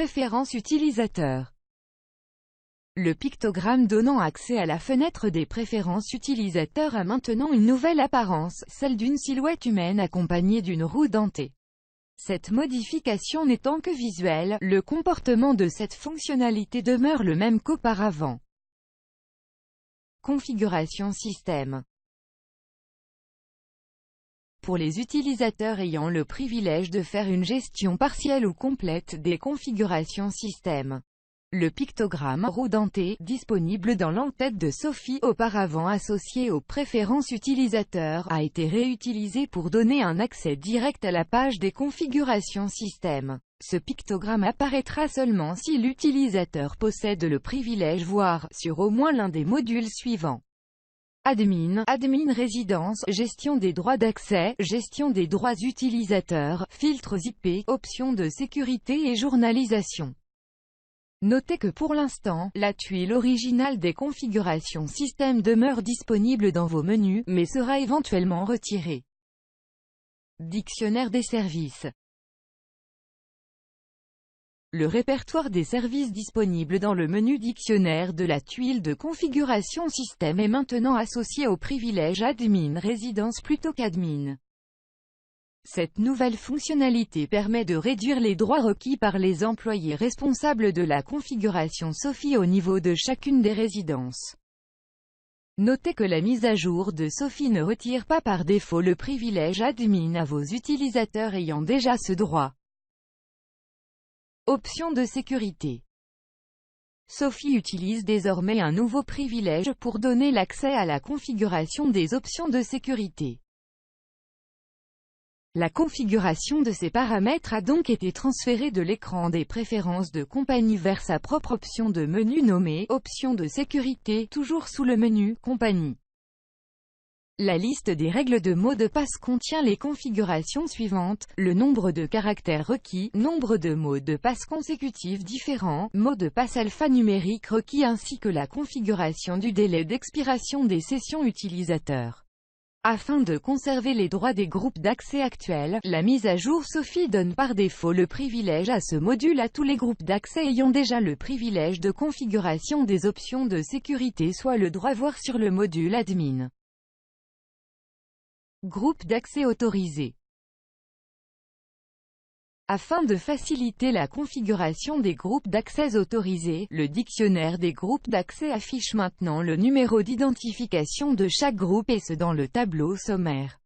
préférences utilisateurs. Le pictogramme donnant accès à la fenêtre des préférences utilisateurs a maintenant une nouvelle apparence, celle d'une silhouette humaine accompagnée d'une roue dentée. Cette modification n'étant que visuelle, le comportement de cette fonctionnalité demeure le même qu'auparavant. Configuration système. Pour les utilisateurs ayant le privilège de faire une gestion partielle ou complète des configurations système, le pictogramme roue dentée, disponible dans l'entête de Sophie auparavant associé aux préférences utilisateurs, a été réutilisé pour donner un accès direct à la page des configurations système. Ce pictogramme apparaîtra seulement si l'utilisateur possède le privilège voire sur au moins l'un des modules suivants. Admin, admin résidence, gestion des droits d'accès, gestion des droits utilisateurs, filtres IP, options de sécurité et journalisation. Notez que pour l'instant, la tuile originale des configurations système demeure disponible dans vos menus, mais sera éventuellement retirée. Dictionnaire des services. Le répertoire des services disponibles dans le menu dictionnaire de la tuile de configuration système est maintenant associé au privilège admin résidence plutôt qu'admin. Cette nouvelle fonctionnalité permet de réduire les droits requis par les employés responsables de la configuration Sophie au niveau de chacune des résidences. Notez que la mise à jour de Sophie ne retire pas par défaut le privilège admin à vos utilisateurs ayant déjà ce droit. Options de sécurité. Sophie utilise désormais un nouveau privilège pour donner l'accès à la configuration des options de sécurité. La configuration de ces paramètres a donc été transférée de l'écran des préférences de compagnie vers sa propre option de menu nommée « Options de sécurité », toujours sous le menu « Compagnie ». La liste des règles de mot de passe contient les configurations suivantes: le nombre de caractères requis, nombre de mots de passe consécutifs différents, mots de passe alphanumérique requis ainsi que la configuration du délai d'expiration des sessions utilisateurs. Afin de conserver les droits des groupes d'accès actuels, la mise à jour Sophie donne par défaut le privilège à ce module à tous les groupes d'accès ayant déjà le privilège de configuration des options de sécurité soit le droit voir sur le module admin. Groupe d'accès autorisé. Afin de faciliter la configuration des groupes d'accès autorisés, le dictionnaire des groupes d'accès affiche maintenant le numéro d'identification de chaque groupe et ce dans le tableau sommaire.